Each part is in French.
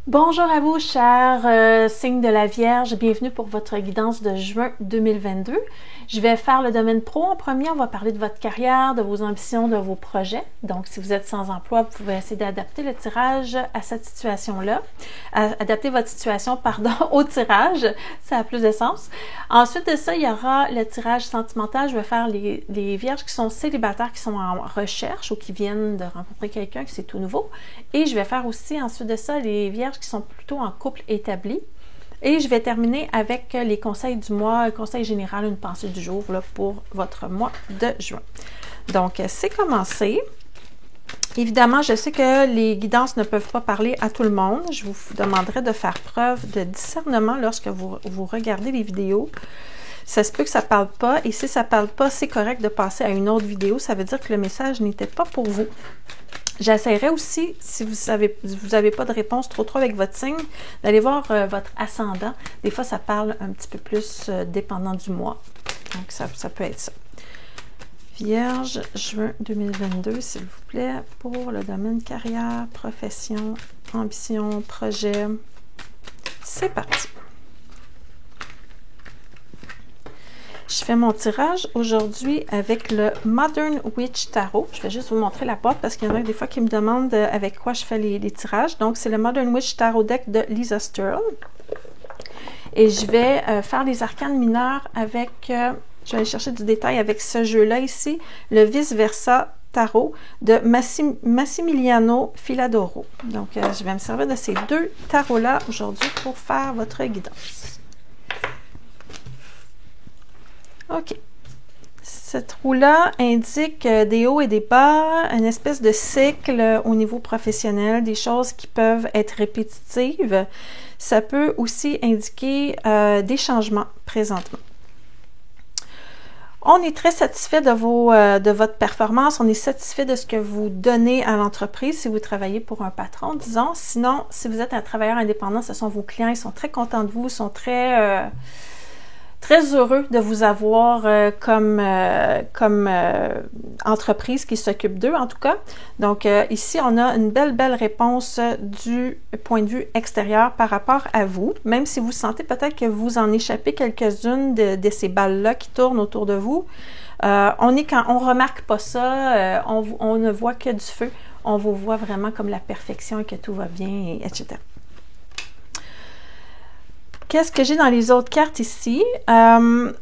Bonjour à vous, chers signes de la Vierge. Bienvenue pour votre guidance de juin 2022. Je vais faire le domaine pro en premier. On va parler de votre carrière, de vos ambitions, de vos projets. Donc, si vous êtes sans emploi, vous pouvez essayer d'adapter le tirage à cette situation-là. Adapter votre situation, pardon, au tirage. Ça a plus de sens. Ensuite de ça, il y aura le tirage sentimental. Je vais faire les vierges qui sont célibataires, qui sont en recherche ou qui viennent de rencontrer quelqu'un, que c'est tout nouveau. Et je vais faire aussi, ensuite de ça, les vierges qui sont plutôt en couple établi. Et je vais terminer avec les conseils du mois, le conseil général, une pensée du jour là, pour votre mois de juin. Donc, c'est commencé. Évidemment, je sais que les guidances ne peuvent pas parler à tout le monde. Je vous demanderai de faire preuve de discernement lorsque vous regardez les vidéos. Ça se peut que ça ne parle pas, et si ça ne parle pas, c'est correct de passer à une autre vidéo. Ça veut dire que le message n'était pas pour vous. J'essaierai aussi, si vous n'avez pas de réponse trop avec votre signe, d'aller voir votre ascendant. Des fois, ça parle un petit peu plus dépendant du mois. Donc, ça peut être ça. Vierge, juin 2022, s'il vous plaît, pour le domaine carrière, profession, ambition, projet. C'est parti. Je fais mon tirage aujourd'hui avec le Modern Witch Tarot. Je vais juste vous montrer la boîte parce qu'il y en a des fois qui me demandent avec quoi je fais les tirages. Donc, c'est le Modern Witch Tarot Deck de Lisa Sterle. Et je vais faire les arcanes mineurs avec... je vais aller chercher du détail avec ce jeu-là ici, le Vice Versa Tarot de Massimiliano Filadoro. Donc, je vais me servir de ces deux tarots-là aujourd'hui pour faire votre guidance. OK. Cette roue-là indique des hauts et des bas, une espèce de cycle au niveau professionnel, des choses qui peuvent être répétitives. Ça peut aussi indiquer des changements présentement. On est très satisfait de votre performance, on est satisfait de ce que vous donnez à l'entreprise si vous travaillez pour un patron, disons. Sinon, si vous êtes un travailleur indépendant, ce sont vos clients, ils sont très contents de vous, ils sont très heureux de vous avoir comme entreprise qui s'occupe d'eux, en tout cas. Donc, ici, on a une belle réponse du point de vue extérieur par rapport à vous. Même si vous sentez peut-être que vous en échappez quelques-unes de ces balles-là qui tournent autour de vous, on remarque pas ça, on ne voit que du feu. On vous voit vraiment comme la perfection et que tout va bien, etc. Qu'est-ce que j'ai dans les autres cartes ici? Comme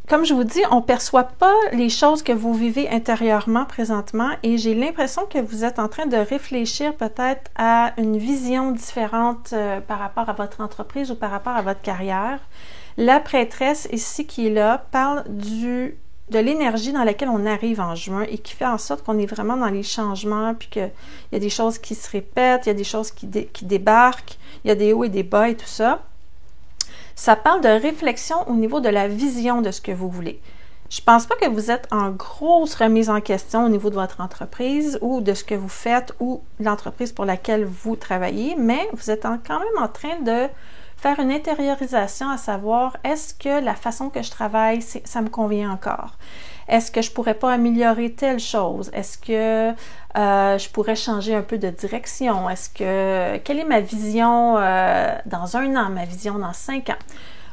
je vous dis, on ne perçoit pas les choses que vous vivez intérieurement présentement et j'ai l'impression que vous êtes en train de réfléchir peut-être à une vision différente par rapport à votre entreprise ou par rapport à votre carrière. La prêtresse ici qui est là parle de l'énergie dans laquelle on arrive en juin et qui fait en sorte qu'on est vraiment dans les changements, puis qu'il y a des choses qui se répètent, il y a des choses qui débarquent, il y a des hauts et des bas et tout ça. Ça parle de réflexion au niveau de la vision de ce que vous voulez. Je ne pense pas que vous êtes en grosse remise en question au niveau de votre entreprise ou de ce que vous faites ou l'entreprise pour laquelle vous travaillez, mais vous êtes quand même en train de faire une intériorisation à savoir, est-ce que la façon que je travaille, ça me convient encore? Est-ce que je pourrais pas améliorer telle chose? Est-ce que je pourrais changer un peu de direction? Quelle est ma vision dans 1 an, ma vision dans 5 ans?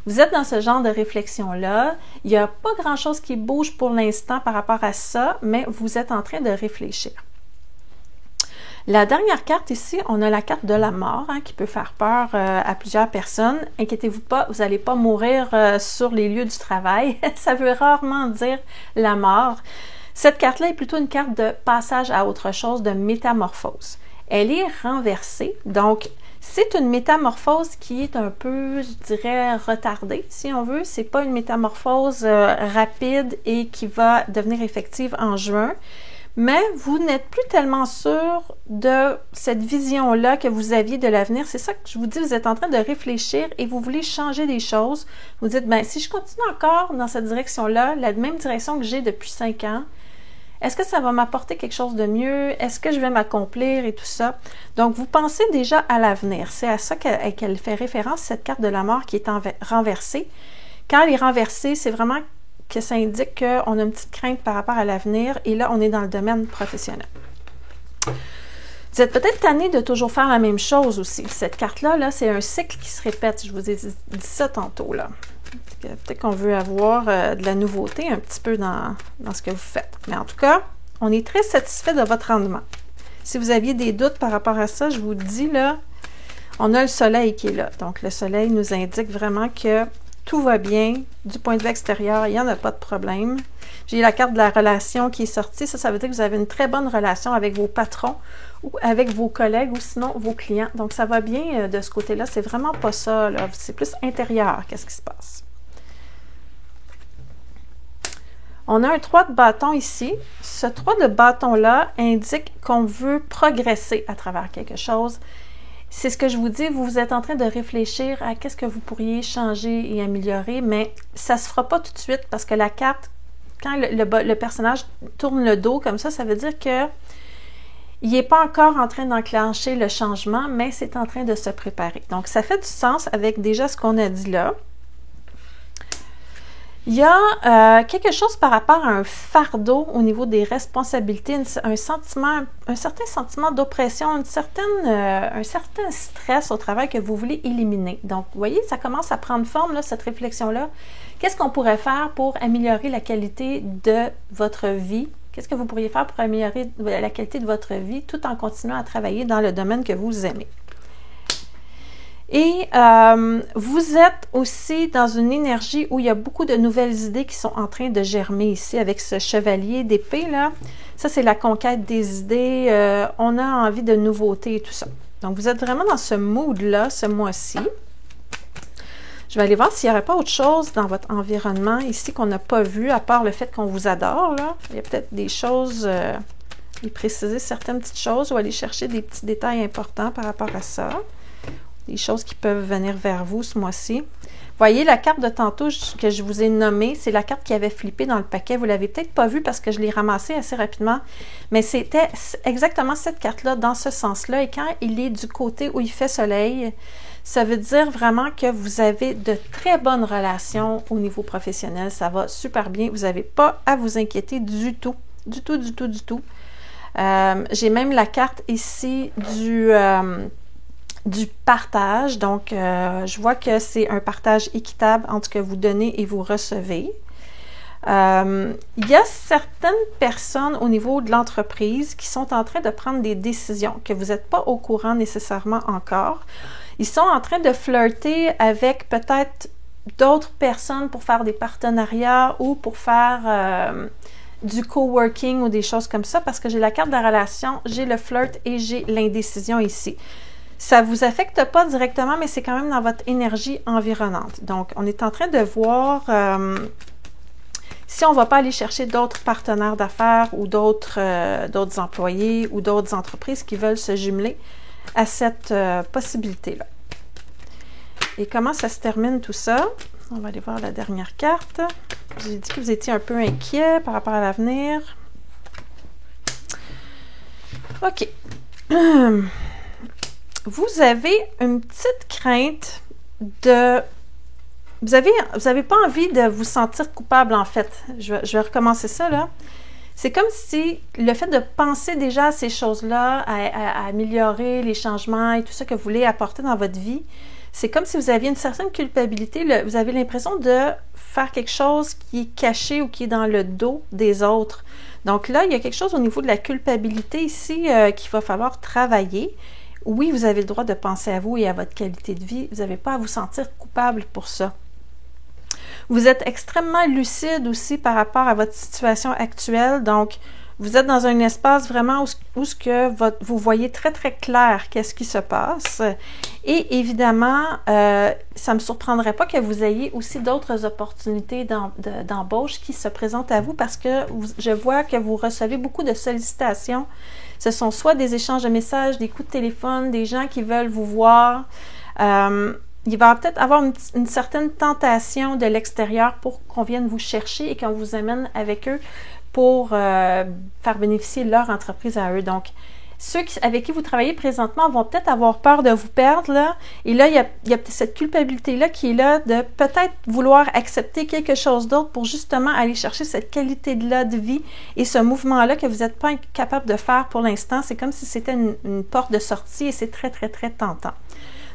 Vous êtes dans ce genre de réflexion-là. Il n'y a pas grand-chose qui bouge pour l'instant par rapport à ça, mais vous êtes en train de réfléchir. La dernière carte ici, on a la carte de la mort qui peut faire peur à plusieurs personnes. Inquiétez-vous pas, vous n'allez pas mourir sur les lieux du travail. Ça veut rarement dire la mort. Cette carte-là est plutôt une carte de passage à autre chose, de métamorphose. Elle est renversée, donc c'est une métamorphose qui est un peu, je dirais, retardée, si on veut. C'est pas une métamorphose rapide et qui va devenir effective en juin. Mais vous n'êtes plus tellement sûr de cette vision-là que vous aviez de l'avenir. C'est ça que je vous dis, vous êtes en train de réfléchir et vous voulez changer des choses. Vous dites, bien, si je continue encore dans cette direction-là, la même direction que j'ai depuis 5 ans, est-ce que ça va m'apporter quelque chose de mieux? Est-ce que je vais m'accomplir et tout ça? Donc, vous pensez déjà à l'avenir. C'est à ça qu'elle fait référence, cette carte de la mort qui est renversée. Quand elle est renversée, c'est vraiment que ça indique qu'on a une petite crainte par rapport à l'avenir et là, on est dans le domaine professionnel. Vous êtes peut-être tanné de toujours faire la même chose aussi. Cette carte-là, là, c'est un cycle qui se répète. Je vous ai dit ça tantôt, là. Peut-être qu'on veut avoir de la nouveauté un petit peu dans ce que vous faites. Mais en tout cas, on est très satisfait de votre rendement. Si vous aviez des doutes par rapport à ça, je vous dis, là, on a le soleil qui est là. Donc, le soleil nous indique vraiment que tout va bien. Du point de vue extérieur, il n'y en a pas de problème. J'ai la carte de la relation qui est sortie. Ça veut dire que vous avez une très bonne relation avec vos patrons ou avec vos collègues ou sinon vos clients. Donc, ça va bien de ce côté-là. C'est vraiment pas ça, là. C'est plus intérieur. Qu'est-ce qui se passe? On a un 3 de bâton ici. Ce 3 de bâton-là indique qu'on veut progresser à travers quelque chose. C'est ce que je vous dis, vous êtes en train de réfléchir à qu'est-ce que vous pourriez changer et améliorer, mais ça ne se fera pas tout de suite parce que la carte, quand le personnage tourne le dos comme ça veut dire que il n'est pas encore en train d'enclencher le changement, mais c'est en train de se préparer. Donc, ça fait du sens avec déjà ce qu'on a dit là. Il y a quelque chose par rapport à un fardeau au niveau des responsabilités, un certain sentiment d'oppression, un certain stress au travail que vous voulez éliminer. Donc, vous voyez, ça commence à prendre forme, là, cette réflexion-là. Qu'est-ce qu'on pourrait faire pour améliorer la qualité de votre vie? Qu'est-ce que vous pourriez faire pour améliorer la qualité de votre vie tout en continuant à travailler dans le domaine que vous aimez? Et vous êtes aussi dans une énergie où il y a beaucoup de nouvelles idées qui sont en train de germer ici avec ce chevalier d'épée là. Ça, c'est la conquête des idées. On a envie de nouveautés et tout ça. Donc, vous êtes vraiment dans ce mood-là ce mois-ci. Je vais aller voir s'il n'y aurait pas autre chose dans votre environnement ici qu'on n'a pas vu, à part le fait qu'on vous adore, là. Il y a peut-être des choses, et préciser certaines petites choses ou aller chercher des petits détails importants par rapport à ça. Des choses qui peuvent venir vers vous ce mois-ci. Voyez, la carte de tantôt que je vous ai nommée, c'est la carte qui avait flippé dans le paquet. Vous ne l'avez peut-être pas vue parce que je l'ai ramassée assez rapidement, mais c'était exactement cette carte-là dans ce sens-là. Et quand il est du côté où il fait soleil, ça veut dire vraiment que vous avez de très bonnes relations au niveau professionnel. Ça va super bien. Vous n'avez pas à vous inquiéter du tout. Du tout, du tout, du tout. J'ai même la carte ici du partage. Donc, je vois que c'est un partage équitable entre ce que vous donnez et vous recevez. Il y a certaines personnes au niveau de l'entreprise qui sont en train de prendre des décisions que vous n'êtes pas au courant nécessairement encore. Ils sont en train de flirter avec peut-être d'autres personnes pour faire des partenariats ou pour faire du coworking ou des choses comme ça parce que j'ai la carte de la relation, j'ai le flirt et j'ai l'indécision ici. Ça ne vous affecte pas directement, mais c'est quand même dans votre énergie environnante. Donc, on est en train de voir si on ne va pas aller chercher d'autres partenaires d'affaires ou d'autres employés ou d'autres entreprises qui veulent se jumeler à cette possibilité-là. Et comment ça se termine tout ça? On va aller voir la dernière carte. J'ai dit que vous étiez un peu inquiet par rapport à l'avenir. OK. Vous avez une petite crainte de... Vous avez pas envie de vous sentir coupable, en fait. Je vais recommencer ça, là. C'est comme si le fait de penser déjà à ces choses-là, à améliorer les changements et tout ça que vous voulez apporter dans votre vie, c'est comme si vous aviez une certaine culpabilité. Vous avez l'impression de faire quelque chose qui est caché ou qui est dans le dos des autres. Donc là, il y a quelque chose au niveau de la culpabilité ici qu'il va falloir travailler. Oui, vous avez le droit de penser à vous et à votre qualité de vie. Vous n'avez pas à vous sentir coupable pour ça. Vous êtes extrêmement lucide aussi par rapport à votre situation actuelle. Donc, vous êtes dans un espace vraiment où vous voyez très, très clair qu'est-ce qui se passe. Et évidemment, ça ne me surprendrait pas que vous ayez aussi d'autres opportunités d'embauche qui se présentent à vous parce que je vois que vous recevez beaucoup de sollicitations. Ce sont soit des échanges de messages, des coups de téléphone, des gens qui veulent vous voir. Il va peut-être avoir une certaine tentation de l'extérieur pour qu'on vienne vous chercher et qu'on vous amène avec eux pour faire bénéficier leur entreprise à eux. Donc, Ceux avec qui vous travaillez présentement vont peut-être avoir peur de vous perdre, là. Et là, il y a cette culpabilité-là qui est là de peut-être vouloir accepter quelque chose d'autre pour justement aller chercher cette qualité-là de vie et ce mouvement-là que vous n'êtes pas capable de faire pour l'instant. C'est comme si c'était une porte de sortie et c'est très, très, très tentant.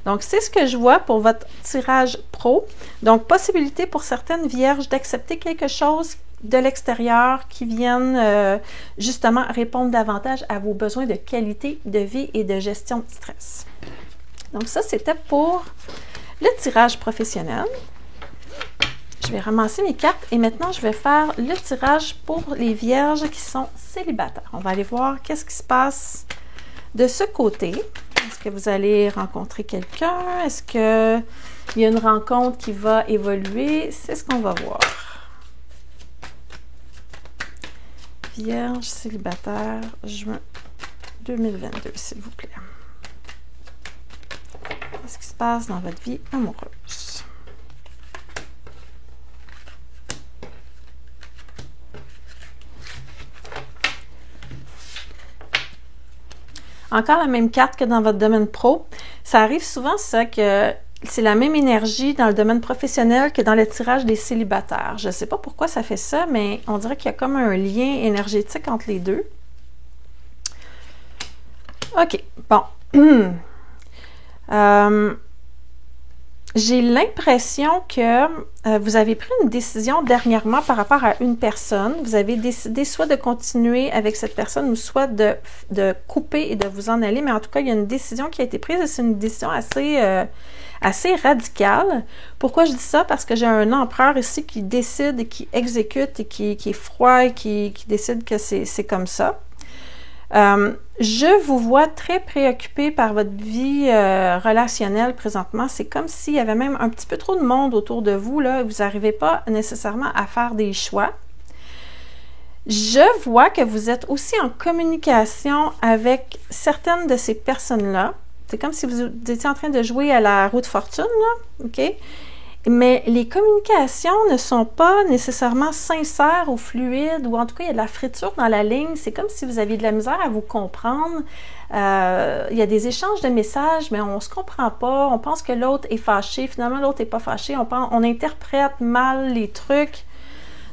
Donc, c'est ce que je vois pour votre tirage pro. Donc, possibilité pour certaines vierges d'accepter quelque chose de l'extérieur qui viennent justement répondre davantage à vos besoins de qualité de vie et de gestion de stress. Donc ça, c'était pour le tirage professionnel. Je vais ramasser mes cartes et maintenant, je vais faire le tirage pour les vierges qui sont célibataires. On va aller voir qu'est-ce qui se passe de ce côté. Est-ce que vous allez rencontrer quelqu'un? Est-ce qu'il y a une rencontre qui va évoluer? C'est ce qu'on va voir. Vierge célibataire, juin 2022, s'il vous plaît. Qu'est-ce qui se passe dans votre vie amoureuse? Encore la même carte que dans votre domaine pro. Ça arrive souvent, ça, que c'est la même énergie dans le domaine professionnel que dans le tirage des célibataires. Je ne sais pas pourquoi ça fait ça, mais on dirait qu'il y a comme un lien énergétique entre les deux. OK, bon. J'ai l'impression que vous avez pris une décision dernièrement par rapport à une personne. Vous avez décidé soit de continuer avec cette personne ou soit de couper et de vous en aller. Mais en tout cas, il y a une décision qui a été prise et c'est une décision assez radicale. Pourquoi je dis ça? Parce que j'ai un empereur ici qui décide et qui exécute et qui est froid et qui décide que c'est comme ça. Je vous vois très préoccupé par votre vie relationnelle présentement. C'est comme s'il y avait même un petit peu trop de monde autour de vous, là. Vous n'arrivez pas nécessairement à faire des choix. Je vois que vous êtes aussi en communication avec certaines de ces personnes-là. C'est comme si vous étiez en train de jouer à la roue de fortune, là, OK? Mais les communications ne sont pas nécessairement sincères ou fluides, ou en tout cas, il y a de la friture dans la ligne. C'est comme si vous aviez de la misère à vous comprendre. Il y a des échanges de messages, mais on ne se comprend pas. On pense que l'autre est fâché. Finalement, l'autre n'est pas fâché. On interprète mal les trucs.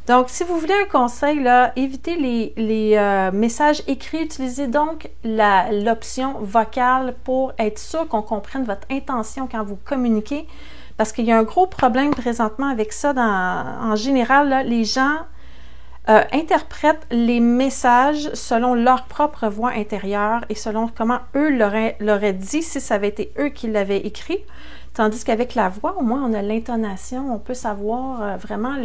Donc, si vous voulez un conseil, là, évitez les messages écrits. Utilisez donc l'option vocale pour être sûr qu'on comprenne votre intention quand vous communiquez. Parce qu'il y a un gros problème présentement avec ça. En général, là, les gens interprètent les messages selon leur propre voix intérieure et selon comment eux l'auraient dit si ça avait été eux qui l'avaient écrit. Tandis qu'avec la voix, au moins, on a l'intonation, on peut savoir vraiment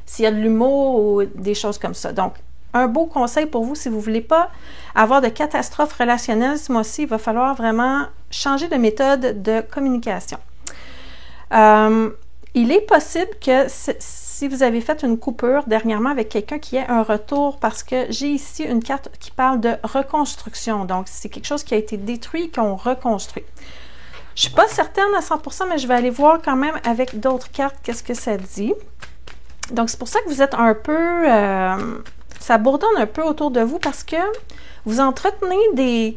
s'il y a de l'humour ou des choses comme ça. Donc, un beau conseil pour vous, si vous ne voulez pas avoir de catastrophe relationnelle ce mois-ci, il va falloir vraiment changer de méthode de communication. Il est possible que si vous avez fait une coupure dernièrement avec quelqu'un qui ait un retour, parce que j'ai ici une carte qui parle de reconstruction. Donc, c'est quelque chose qui a été détruit et qu'on reconstruit. Je ne suis pas certaine à 100%, mais je vais aller voir quand même avec d'autres cartes qu'est-ce que ça dit. Donc, c'est pour ça que vous êtes un peu... ça bourdonne un peu autour de vous parce que vous entretenez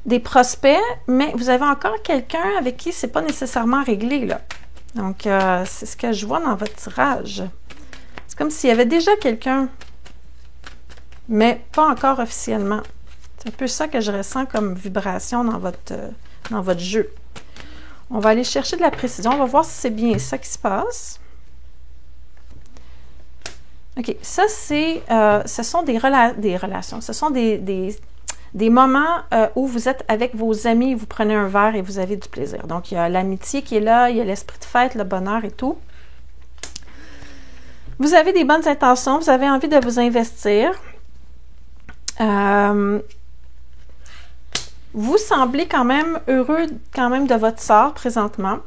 des prospects, mais vous avez encore quelqu'un avec qui c'est pas nécessairement réglé, là. Donc, c'est ce que je vois dans votre tirage. C'est comme s'il y avait déjà quelqu'un, mais pas encore officiellement. C'est un peu ça que je ressens comme vibration dans votre jeu. On va aller chercher de la précision. On va voir si c'est bien ça qui se passe. OK. Ça, ce sont des relations. Ce sont des moments où vous êtes avec vos amis, vous prenez un verre et vous avez du plaisir. Donc, il y a l'amitié qui est là, il y a l'esprit de fête, le bonheur et tout. Vous avez des bonnes intentions, vous avez envie de vous investir. Vous semblez quand même heureux quand même de votre sort présentement,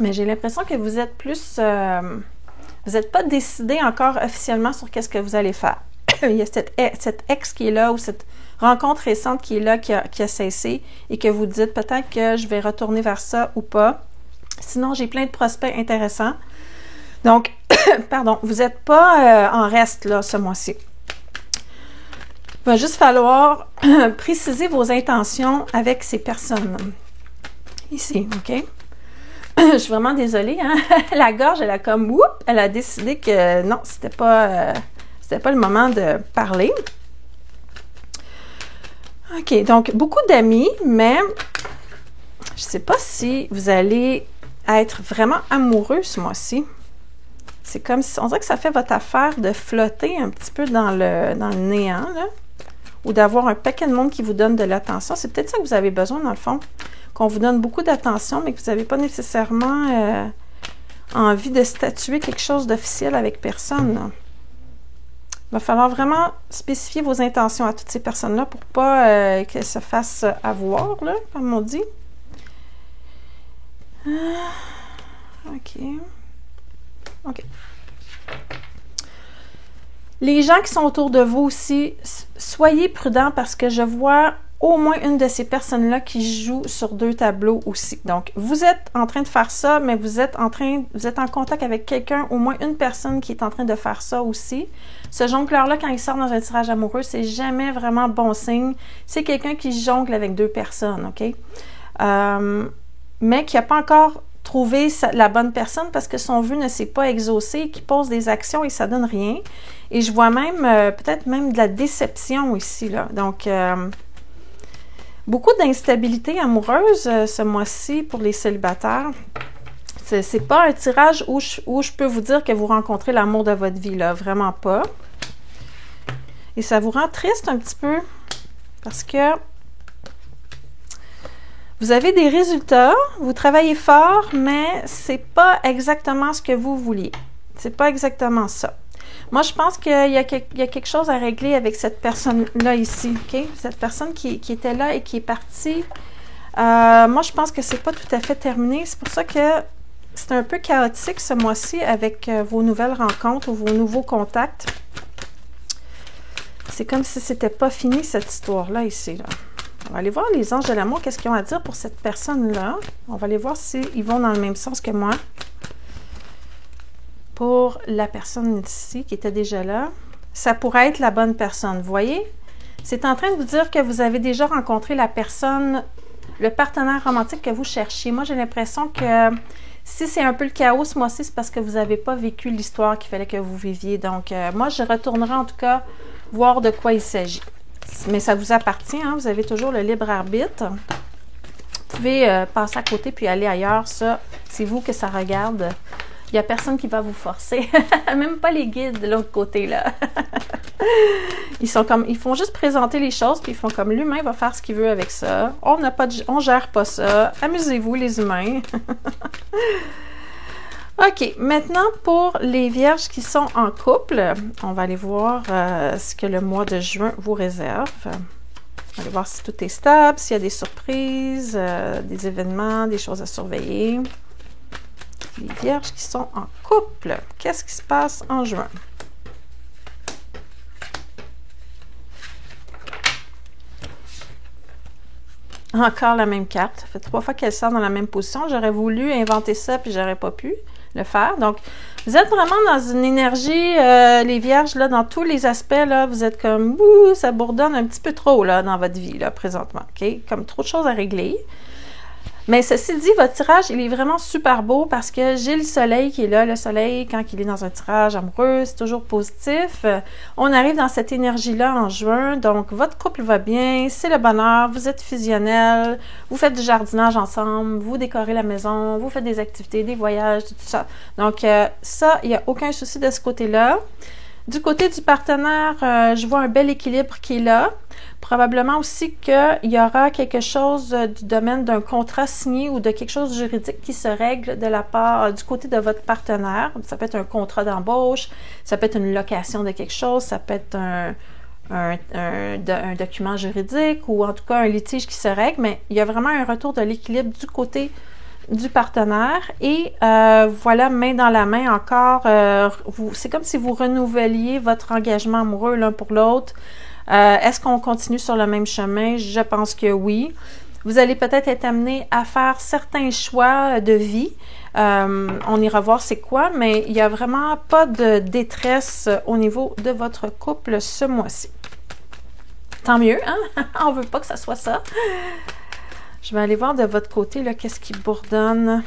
mais j'ai l'impression que vous êtes plus... vous n'êtes pas décidé encore officiellement sur qu'est-ce que vous allez faire. Il y a cette ex qui est là ou cette rencontre récente qui est là, qui a cessé et que vous dites peut-être que je vais retourner vers ça ou pas. Sinon, j'ai plein de prospects intéressants. Donc, pardon, vous n'êtes pas en reste là ce mois-ci. Il va juste falloir préciser vos intentions avec ces personnes. Ici, OK? Je suis vraiment désolée, hein? La gorge, elle a comme, whoop, elle a décidé que non, c'était pas le moment de parler. OK, donc beaucoup d'amis, mais je sais pas si vous allez être vraiment amoureux ce mois-ci. C'est comme si, on dirait que ça fait votre affaire de flotter un petit peu dans le néant, là, ou d'avoir un paquet de monde qui vous donne de l'attention. C'est peut-être ça que vous avez besoin, dans le fond, qu'on vous donne beaucoup d'attention, mais que vous n'avez pas nécessairement envie de statuer quelque chose d'officiel avec personne, là. Il va falloir vraiment spécifier vos intentions à toutes ces personnes-là pour pas qu'elles se fassent avoir, là, comme on dit. OK. OK. Les gens qui sont autour de vous aussi, soyez prudents parce que je vois au moins une de ces personnes-là qui joue sur 2 tableaux aussi. Donc, vous êtes en train de faire ça, mais vous êtes en contact avec quelqu'un, au moins une personne qui est en train de faire ça aussi. Ce jongleur-là, quand il sort dans un tirage amoureux, c'est jamais vraiment bon signe. C'est quelqu'un qui jongle avec 2 personnes, OK? Mais qui n'a pas encore trouvé la bonne personne parce que son vœu ne s'est pas exaucé, qui pose des actions et ça donne rien. Et je vois même, peut-être même de la déception ici, là. Donc, beaucoup d'instabilité amoureuse ce mois-ci pour les célibataires. C'est pas un tirage où je peux vous dire que vous rencontrez l'amour de votre vie, là. Vraiment pas. Et ça vous rend triste un petit peu parce que vous avez des résultats, vous travaillez fort, mais c'est pas exactement ce que vous vouliez. C'est pas exactement ça. Moi, je pense qu'il y a quelque chose à régler avec cette personne-là ici, OK? Cette personne qui était là et qui est partie. Moi, je pense que c'est pas tout à fait terminé. C'est pour ça que c'est un peu chaotique ce mois-ci avec vos nouvelles rencontres ou vos nouveaux contacts. C'est comme si c'était pas fini, cette histoire-là ici, là. On va aller voir les anges de l'amour, qu'est-ce qu'ils ont à dire pour cette personne-là. On va aller voir s'ils vont dans le même sens que moi. Pour la personne ici qui était déjà là, ça pourrait être la bonne personne. Vous voyez? C'est en train de vous dire que vous avez déjà rencontré la personne, le partenaire romantique que vous cherchiez. Moi, j'ai l'impression que si c'est un peu le chaos ce mois-ci, c'est parce que vous n'avez pas vécu l'histoire qu'il fallait que vous viviez. Donc, moi, je retournerai en tout cas voir de quoi il s'agit. Mais ça vous appartient, hein? Vous avez toujours le libre arbitre. Vous pouvez passer à côté puis aller ailleurs. Ça, c'est vous que ça regarde. Il n'y a personne qui va vous forcer. Même pas les guides de l'autre côté, là. Ils font juste présenter les choses, puis ils font comme l'humain va faire ce qu'il veut avec ça. On gère pas ça. Amusez-vous, les humains. OK, maintenant pour les vierges qui sont en couple, on va aller voir ce que le mois de juin vous réserve. On va aller voir si tout est stable, s'il y a des surprises, des événements, des choses à surveiller. Les vierges qui sont en couple, qu'est-ce qui se passe en juin? Encore la même carte. Ça fait 3 fois qu'elle sort dans la même position. J'aurais voulu inventer ça, puis j'aurais pas pu le faire. Donc, vous êtes vraiment dans une énergie, les vierges, là, dans tous les aspects, là, vous êtes comme, ouh, ça bourdonne un petit peu trop, là, dans votre vie, là, présentement, OK? Comme trop de choses à régler. Mais ceci dit, votre tirage, il est vraiment super beau parce que j'ai le soleil qui est là. Le soleil, quand il est dans un tirage amoureux, c'est toujours positif. On arrive dans cette énergie-là en juin. Donc, votre couple va bien, c'est le bonheur, vous êtes fusionnel, vous faites du jardinage ensemble, vous décorez la maison, vous faites des activités, des voyages, tout ça. Donc, ça, il n'y a aucun souci de ce côté-là. Du côté du partenaire, je vois un bel équilibre qui est là. Probablement aussi qu'il y aura quelque chose du domaine d'un contrat signé ou de quelque chose de juridique qui se règle de la part du côté de votre partenaire. Ça peut être un contrat d'embauche, ça peut être une location de quelque chose, ça peut être un document juridique ou en tout cas un litige qui se règle, mais il y a vraiment un retour de l'équilibre du côté du partenaire et voilà, main dans la main encore, c'est comme si vous renouveliez votre engagement amoureux l'un pour l'autre. Est-ce qu'on continue sur le même chemin? Je pense que oui. Vous allez peut-être être amené à faire certains choix de vie. On ira voir c'est quoi, mais il n'y a vraiment pas de détresse au niveau de votre couple ce mois-ci. Tant mieux, hein? On veut pas que ça soit ça. Je vais aller voir de votre côté, là, qu'est-ce qui bourdonne.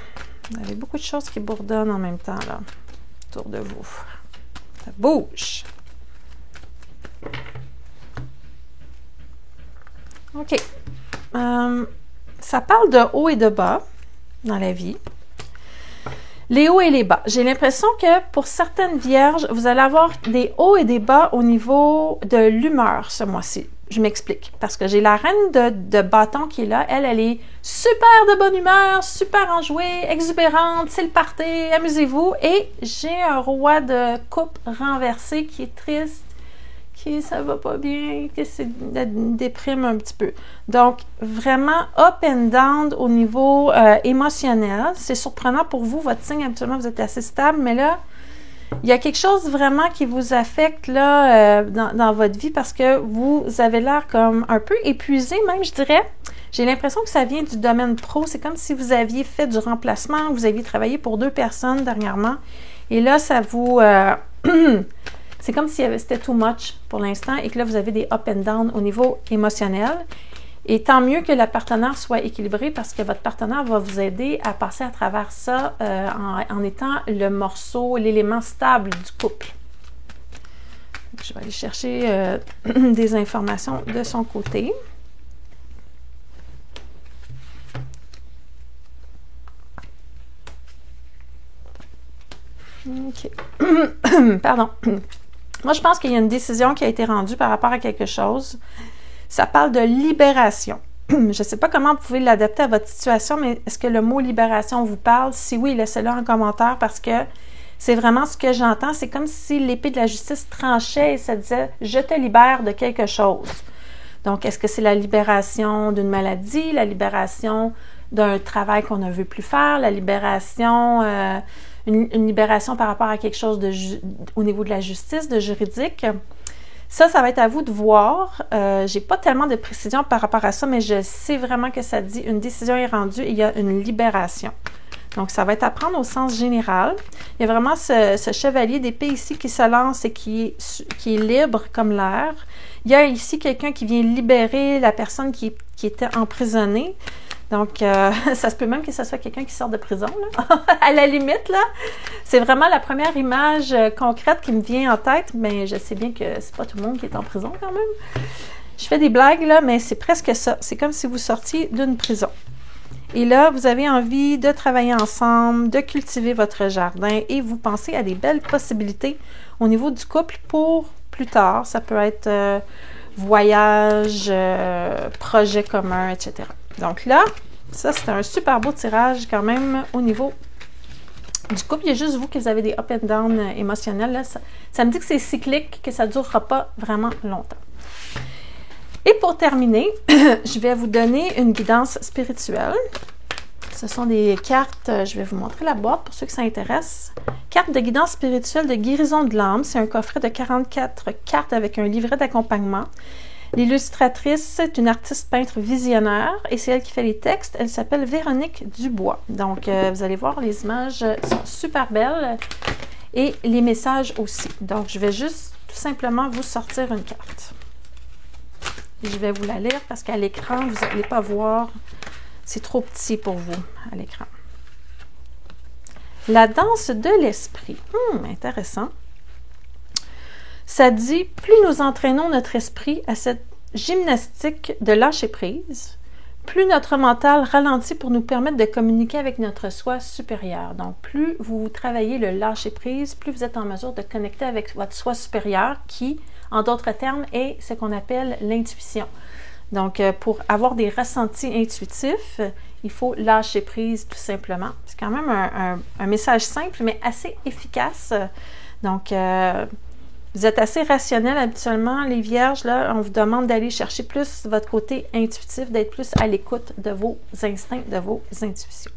Vous avez beaucoup de choses qui bourdonnent en même temps, là, autour de vous. Ça bouge. OK. Ça parle de haut et de bas dans la vie. Les hauts et les bas. J'ai l'impression que pour certaines vierges, vous allez avoir des hauts et des bas au niveau de l'humeur ce mois-ci. Je m'explique. Parce que j'ai la reine de bâton qui est là. Elle est super de bonne humeur, super enjouée, exubérante, c'est le party, amusez-vous. Et j'ai un roi de coupe renversé qui est triste, qui ça va pas bien, qui se déprime un petit peu. Donc, vraiment up and down au niveau émotionnel. C'est surprenant pour vous, votre signe, habituellement, vous êtes assez stable, mais là, il y a quelque chose vraiment qui vous affecte là dans votre vie parce que vous avez l'air comme un peu épuisé, même, je dirais. J'ai l'impression que ça vient du domaine pro. C'est comme si vous aviez fait du remplacement, vous aviez travaillé pour 2 personnes dernièrement. Et là, ça vous... c'est comme si c'était too much pour l'instant et que là, vous avez des up and down au niveau émotionnel. Et tant mieux que la partenaire soit équilibrée parce que votre partenaire va vous aider à passer à travers ça en étant le morceau, l'élément stable du couple. Donc, je vais aller chercher des informations de son côté. OK. Pardon. Moi, je pense qu'il y a une décision qui a été rendue par rapport à quelque chose. Ça parle de libération. Je ne sais pas comment vous pouvez l'adapter à votre situation, mais est-ce que le mot libération vous parle? Si oui, laissez-le en commentaire parce que c'est vraiment ce que j'entends. C'est comme si l'épée de la justice tranchait et ça disait « Je te libère de quelque chose ». Donc, est-ce que c'est la libération d'une maladie, la libération d'un travail qu'on ne veut plus faire, la libération... Une libération par rapport à quelque chose au niveau de la justice, de juridique. Ça va être à vous de voir. J'ai pas tellement de précision par rapport à ça, mais je sais vraiment que ça dit une décision est rendue et il y a une libération. Donc, ça va être à prendre au sens général. Il y a vraiment ce chevalier d'épée ici qui se lance et qui est libre comme l'air. Il y a ici quelqu'un qui vient libérer la personne qui était emprisonnée. Donc, ça se peut même que ce soit quelqu'un qui sort de prison, là. À la limite, là. C'est vraiment la première image concrète qui me vient en tête, mais je sais bien que c'est pas tout le monde qui est en prison quand même. Je fais des blagues, là, mais c'est presque ça. C'est comme si vous sortiez d'une prison. Et là, vous avez envie de travailler ensemble, de cultiver votre jardin et vous pensez à des belles possibilités au niveau du couple pour plus tard. Ça peut être voyage, projet commun, etc. Donc là, ça, c'est un super beau tirage quand même au niveau du couple. Il y a juste vous qui avez des up and down émotionnels. Là. Ça me dit que c'est cyclique, que ça ne durera pas vraiment longtemps. Et pour terminer, je vais vous donner une guidance spirituelle. Ce sont des cartes, je vais vous montrer la boîte pour ceux que ça intéresse. Carte de guidance spirituelle de guérison de l'âme. C'est un coffret de 44 cartes avec un livret d'accompagnement. L'illustratrice, c'est une artiste peintre visionnaire et c'est elle qui fait les textes. Elle s'appelle Véronique Dubois. Donc, vous allez voir, les images sont super belles et les messages aussi. Donc, je vais juste tout simplement vous sortir une carte. Je vais vous la lire parce qu'à l'écran, vous n'allez pas voir. C'est trop petit pour vous à l'écran. La danse de l'esprit. Intéressant. Ça dit, plus nous entraînons notre esprit à cette gymnastique de lâcher prise, plus notre mental ralentit pour nous permettre de communiquer avec notre soi supérieur. Donc, plus vous travaillez le lâcher prise, plus vous êtes en mesure de connecter avec votre soi supérieur qui, en d'autres termes, est ce qu'on appelle l'intuition. Donc, pour avoir des ressentis intuitifs, il faut lâcher prise tout simplement. C'est quand même un message simple, mais assez efficace. Donc, vous êtes assez rationnel habituellement, les vierges, là, on vous demande d'aller chercher plus votre côté intuitif, d'être plus à l'écoute de vos instincts, de vos intuitions.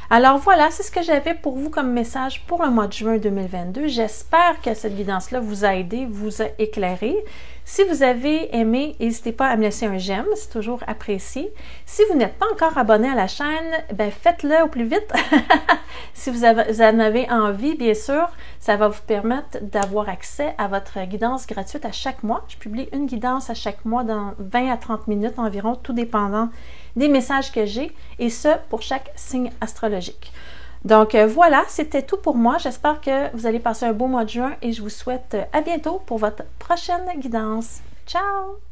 Alors voilà, c'est ce que j'avais pour vous comme message pour le mois de juin 2022. J'espère que cette guidance-là vous a aidé, vous a éclairé. Si vous avez aimé, n'hésitez pas à me laisser un j'aime, c'est toujours apprécié. Si vous n'êtes pas encore abonné à la chaîne, ben faites-le au plus vite. Si vous en avez envie, bien sûr, ça va vous permettre d'avoir accès à votre guidance gratuite à chaque mois. Je publie une guidance à chaque mois dans 20 à 30 minutes environ, tout dépendant des messages que j'ai, et ce, pour chaque signe astrologique. Donc voilà, c'était tout pour moi. J'espère que vous allez passer un beau mois de juin et je vous souhaite à bientôt pour votre prochaine guidance. Ciao!